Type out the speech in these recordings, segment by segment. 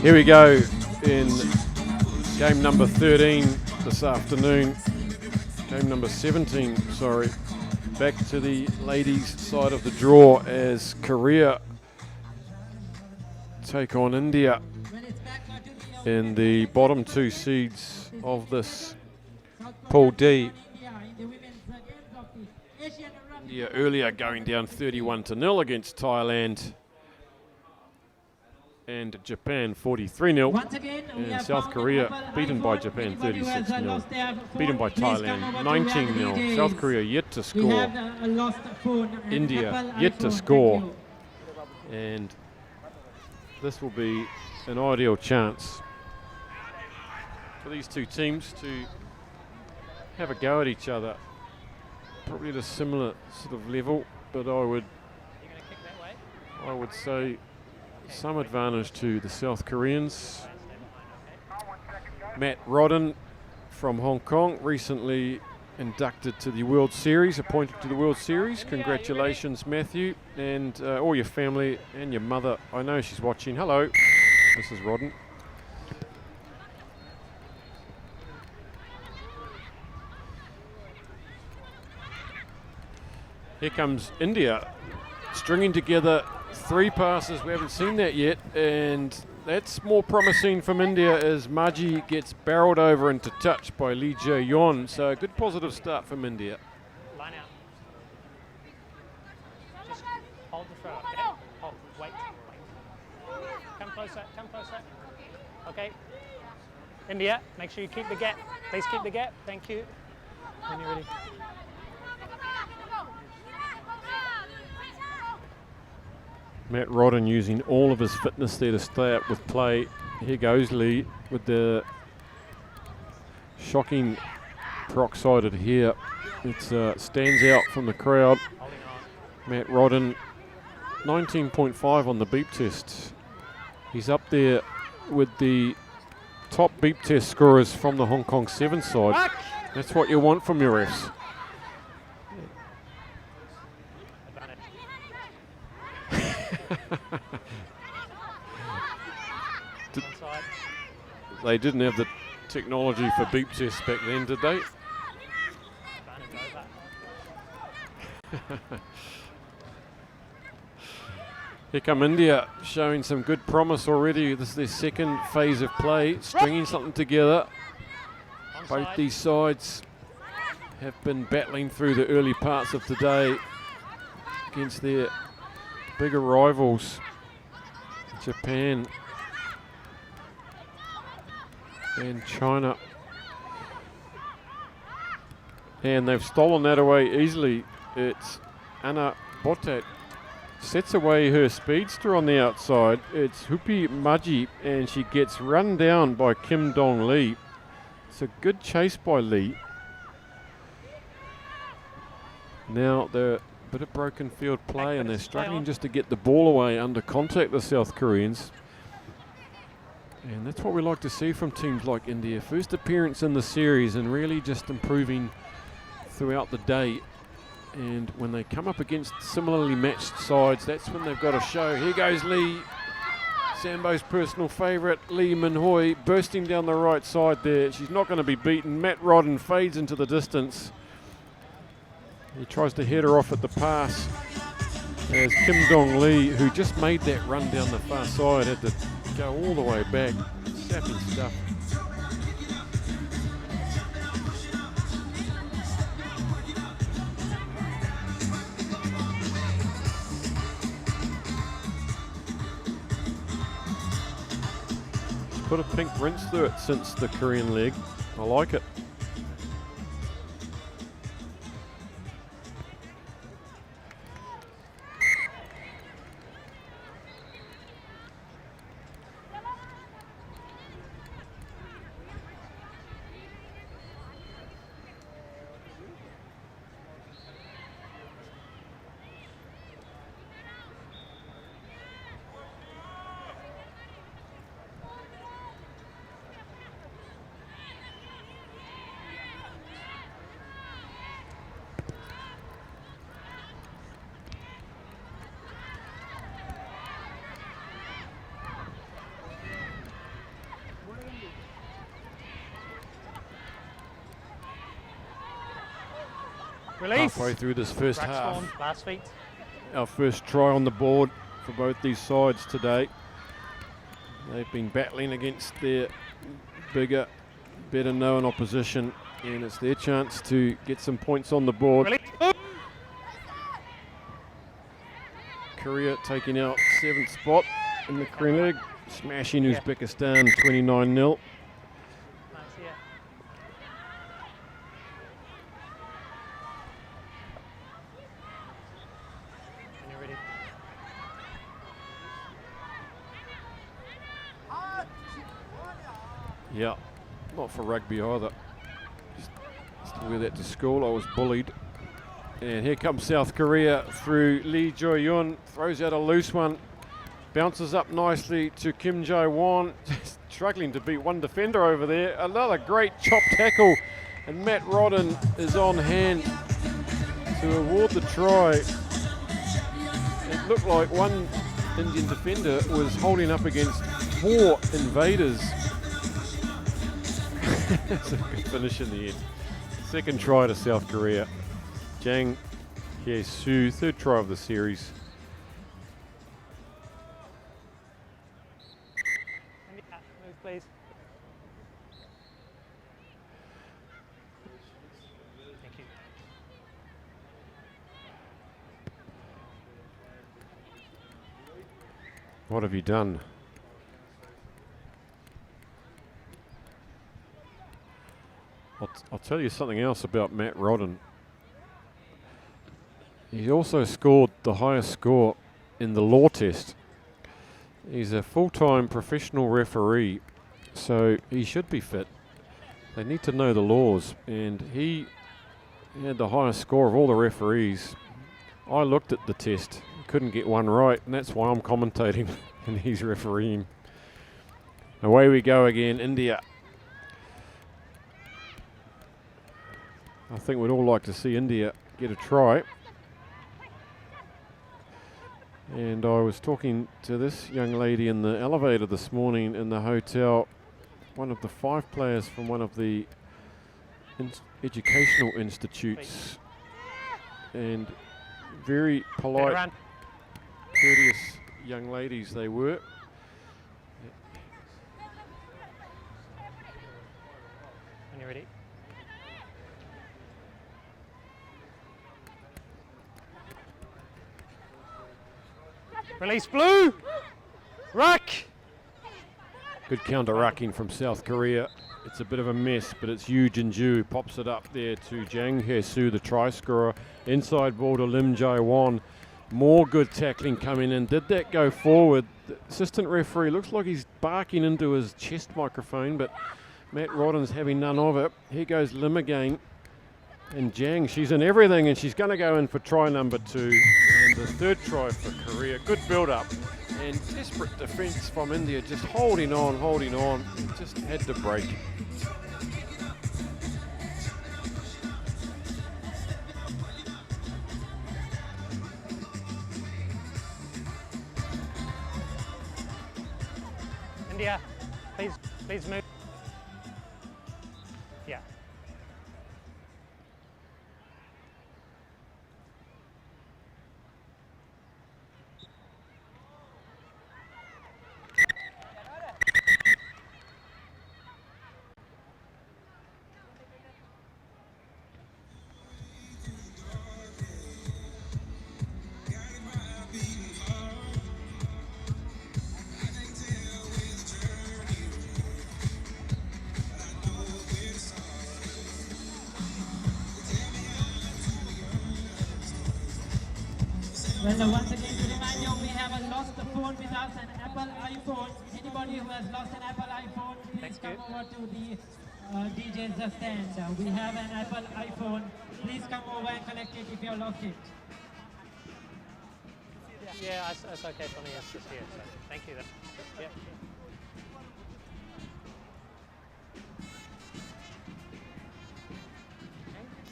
Here we go in game number 13 this afternoon. Game number 17, sorry. Back to the ladies' side of the draw as Korea take on India in the bottom two seeds of this Pool D. India earlier going down 31-0 against Thailand. And Japan 43-0, and South Korea beaten by Japan 36-0, beaten by Thailand 19-0. South Korea yet to score, India yet to score, and this will be an ideal chance for these two teams to have a go at each other, probably at a similar sort of level, but I would say some advantage to the South Koreans. Matt Rodden from Hong Kong, recently inducted to the World Series, appointed to the World Series. Congratulations, Matthew, and all your family and your mother. I know she's watching. Hello, Mrs. Rodden. Here comes India, stringing together 3 passes. We haven't seen that yet, and that's more promising from India as Maji gets barreled over into touch by Lee Jae-yeon. So a good positive start from India. Line out. Just hold the throw, okay? Hold, wait. Come closer, come closer. Okay. India, make sure you keep the gap. Please keep the gap. Thank you. When you're ready. Matt Rodden using all of his fitness there to stay up with play. Here goes Lee with the shocking peroxided here. It stands out from the crowd. Matt Rodden, 19.5 on the beep test. He's up there with the top beep test scorers from the Hong Kong Sevens side. That's what you want from your refs. They didn't have the technology for beep tests back then, did they? Here come India, showing some good promise already. This is their second phase of play, stringing something together. Both these sides have been battling through the early parts of today against their bigger rivals, Japan and China. And they've stolen that away easily. It's Anna Botat sets away her speedster on the outside. It's Hupi Maji, and she gets run down by Kim Dong Lee. It's a good chase by Lee. Now they're a bit of broken field play, and they're struggling just to get the ball away under contact, the South Koreans. And that's what we like to see from teams like India. First appearance in the series and really just improving throughout the day. And when they come up against similarly matched sides, that's when they've got to show. Here goes Lee, Sambo's personal favourite, Lee Min-hoi, bursting down the right side there. She's not going to be beaten. Matt Rodden fades into the distance. He tries to head her off at the pass as Kim Dong Lee, who just made that run down the far side, had to go all the way back. Sappy stuff. She's put a pink rinse through it since the Korean leg. I like it. Release. Halfway through this first Rack half. swarm, last feet. Our first try on the board for both these sides today. They've been battling against their bigger, better known opposition, and it's their chance to get some points on the board. Release. Korea taking out 7th spot in the Premier League, smashing Yeah. Uzbekistan 29-0. Nice, yeah. When you're ready. Yeah, not for rugby either. Just to wear that to school, I was bullied. And here comes South Korea through Lee Jo-yun, throws out a loose one, bounces up nicely to Kim Jae-won, struggling to beat one defender over there. Another great chop tackle, and Matt Rodden is on hand to award the try. It looked like one Indian defender was holding up against 4 invaders. That's a good finish in the end. Second try to South Korea. Jang Hye-soo, third try of the series. Move, please. Thank you. What have you done? I'll tell you something else about Matt Rodden. He also scored the highest score in the law test. He's a full-time professional referee, so he should be fit. They need to know the laws, and he had the highest score of all the referees. I looked at the test, couldn't get one right, and that's why I'm commentating and he's refereeing. Away we go again, India. I think we'd all like to see India get a try. And I was talking to this young lady in the elevator this morning in the hotel, one of the 5 players from one of the educational institutes, and very polite, courteous young ladies they were. When you're ready. Release blue. Ruck. Good counter-rucking from South Korea. It's a bit of a mess, but it's Yu Jin-ju who pops it up there to Jang Hye-soo, the try scorer. Inside ball to Lim Jae-won. More good tackling coming in. Did that go forward? The assistant referee looks like he's barking into his chest microphone, but Matt Rodden's having none of it. Here goes Lim again. And Jang, she's in everything, and she's going to go in for try number 2. And the third try for Korea. Good build-up and desperate defence from India, just holding on. Just had to break. India, please move. Yeah. Well, once again, to remind you, we have lost the phone with us, an Apple iPhone. Anybody who has lost an Apple iPhone, please come over to the DJ's stand. We have an Apple iPhone. Please come over and collect it if you have lost it. Yeah, that's okay for me. It's just here. So thank you. Yeah.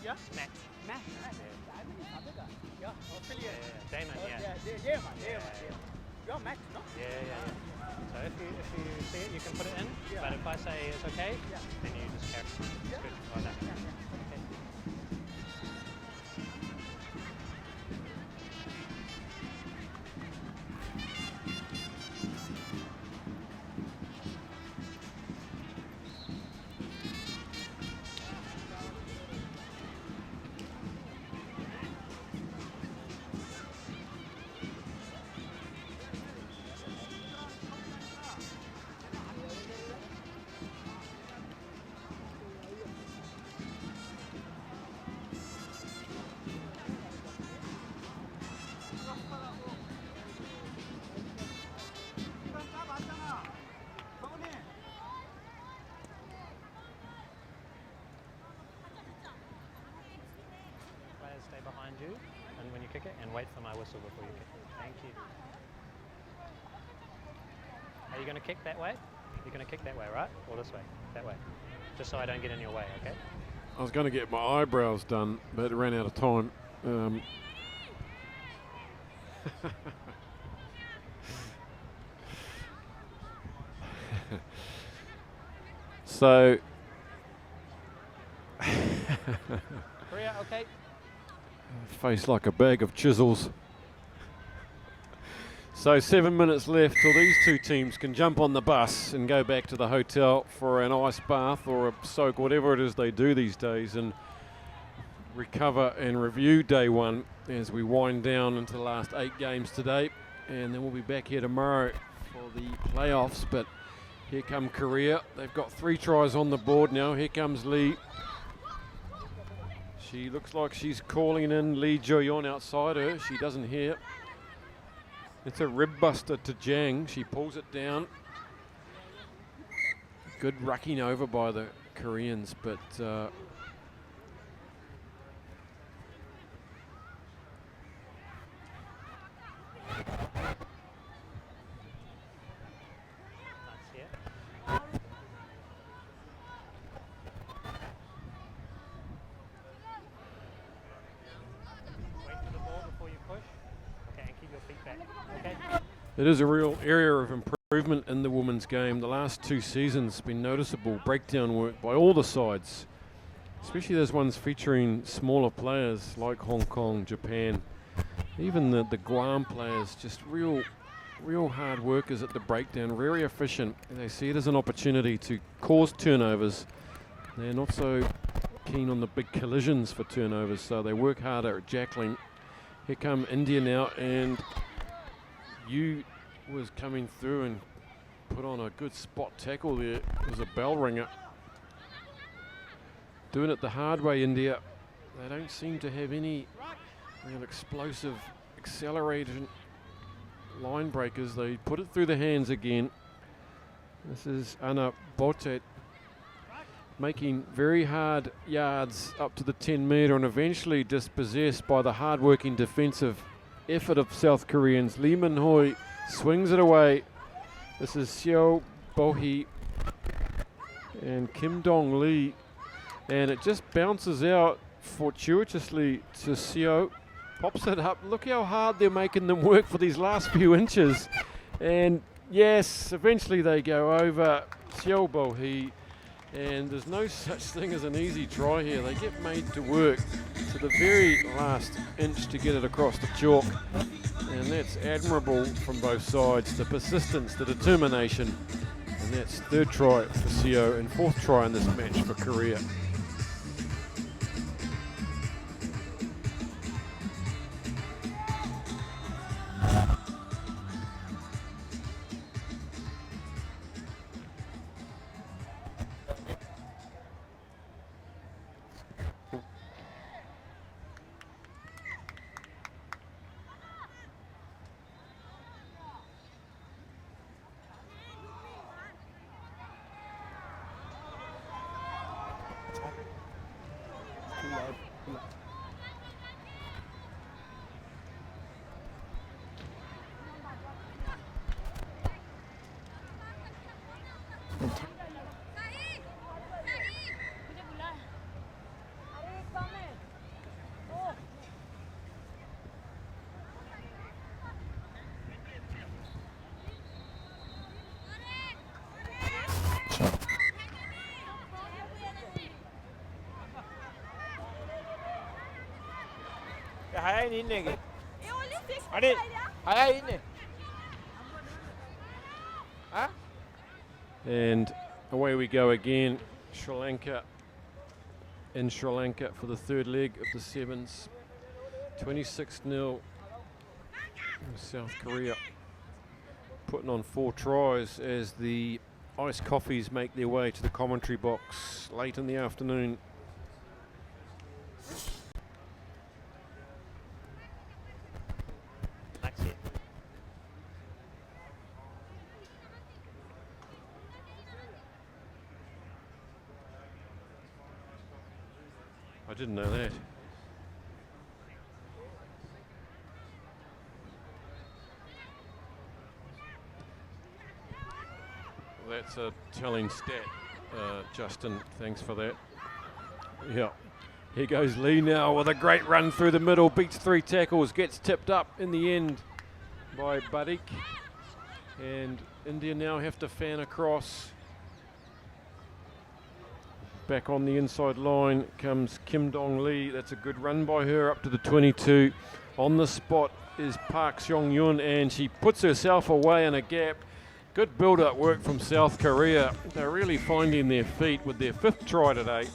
Yeah. Matt. Matt. Yeah. Australia. Damon. Yeah. You're Matt, no? Yeah. So if you see it, you can put it in. Yeah. But if I say it's okay, then you just carry. It's good. Like that. Okay. you kick it, and wait for my whistle before you kick it. Thank you. Are you going to kick that way? You're going to kick that way, right? Or this way? That way. Just so I don't get in your way, okay? I was going to get my eyebrows done, but it ran out of time. So Korea, okay. face like a bag of chisels. So 7 minutes left till these two teams can jump on the bus and go back to the hotel for an ice bath or a soak, whatever it is they do these days, and recover and review day one as we wind down into the last 8 games today. And then we'll be back here tomorrow for the playoffs. But here come Korea. They've got 3 tries on the board now. Here comes Lee. She looks like she's calling in Lee Jo-yeon outside her. She doesn't hear. It's a rib buster to Jang. She pulls it down. Good rucking over by the Koreans, but Nice, yeah. Wait for the ball before you push. Okay, and keep your feet back. Okay. it is a real area of improvement in the women's game. The last 2 seasons been noticeable breakdown work by all the sides, especially those ones featuring smaller players like Hong Kong, Japan, even the Guam players, just real hard workers at the breakdown, very efficient. And they see it as an opportunity to cause turnovers. They're not so keen on the big collisions for turnovers, so they work harder at jackling. Here come India now, and Yu was coming through and put on a good spot tackle there. It was a bell ringer. Doing it the hard way, India. They don't seem to have any real explosive acceleration line breakers. They put it through the hands again. This is Anna Botet making very hard yards up to the 10 metre and eventually dispossessed by the hard-working defensive effort of South Koreans. Lee Min-hoi swings it away. This is Seo Bo-hee and Kim Dong-lee, and it just bounces out fortuitously to Seo. Pops it up. Look how hard they're making them work for these last few inches. And yes, eventually they go over. Seo Bo-hee. And there's no such thing as an easy try here. They get made to work to the very last inch to get it across the chalk. And that's admirable from both sides. The persistence, the determination. And that's 3rd try for Seo and 4th try in this match for Korea. 하얀이 있네 이게. 아니 하얀이 있네. 아? And away we go again. Sri Lanka in Sri Lanka for the 3rd leg of the Sevens. 26-0. South Korea putting on 4 tries as the iced coffees make their way to the commentary box late in the afternoon. That's it. I didn't know that. That's a telling stat, Justin. Thanks for that. Yeah. Here goes Lee now with a great run through the middle. Beats 3 tackles. Gets tipped up in the end by Badik. And India now have to fan across. Back on the inside line comes Kim Dong Lee. That's a good run by her up to the 22. On the spot is Park Seong Yun, and she puts herself away in a gap. Good build-up work from South Korea. They're really finding their feet with their 5th try today.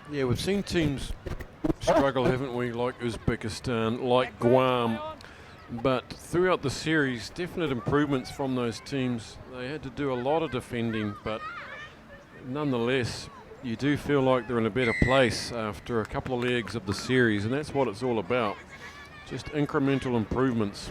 Yeah, we've seen teams struggle, haven't we, like Uzbekistan, like Guam, but throughout the series, definite improvements from those teams. They had to do a lot of defending, but nonetheless, you do feel like they're in a better place after a couple of legs of the series, and that's what it's all about, just incremental improvements.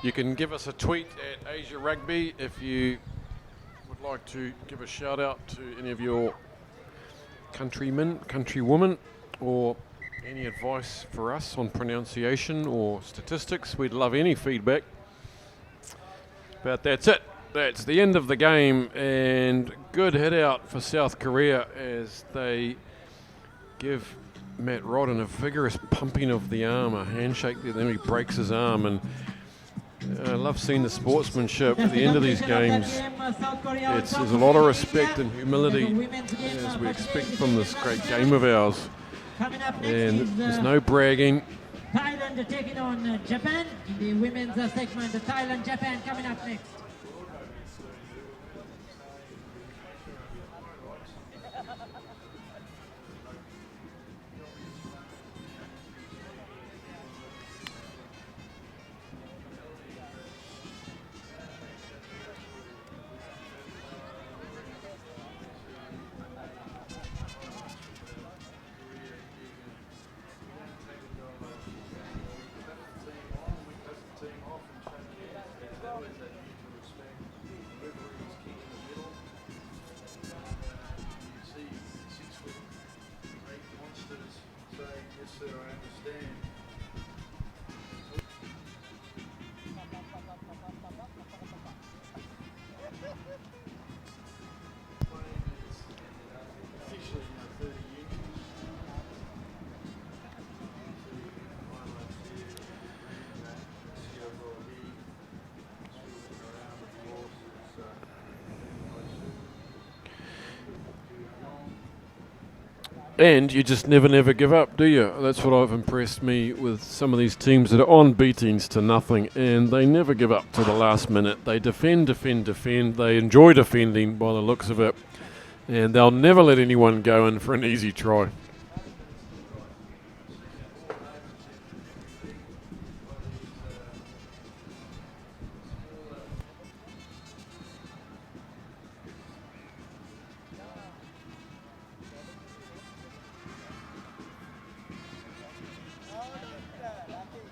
You can give us a tweet at Asia Rugby if you would like to give a shout out to any of your countrymen, countrywomen, or any advice for us on pronunciation or statistics. We'd love any feedback. But that's it. That's the end of the game, and good hit out for South Korea as they give Matt Rodden a vigorous pumping of the arm, a handshake there, then he breaks his arm, and I love seeing the sportsmanship at the end of these games. There's a lot of respect and humility as we expect from this great game of ours. And there's no bragging. Thailand taking on Japan in the women's segment. Thailand, Japan coming up next. And you just never give up, do you? That's what I've impressed me with some of these teams that are on beatings to nothing, and they never give up to the last minute. They defend. They enjoy defending by the looks of it, and they'll never let anyone go in for an easy try.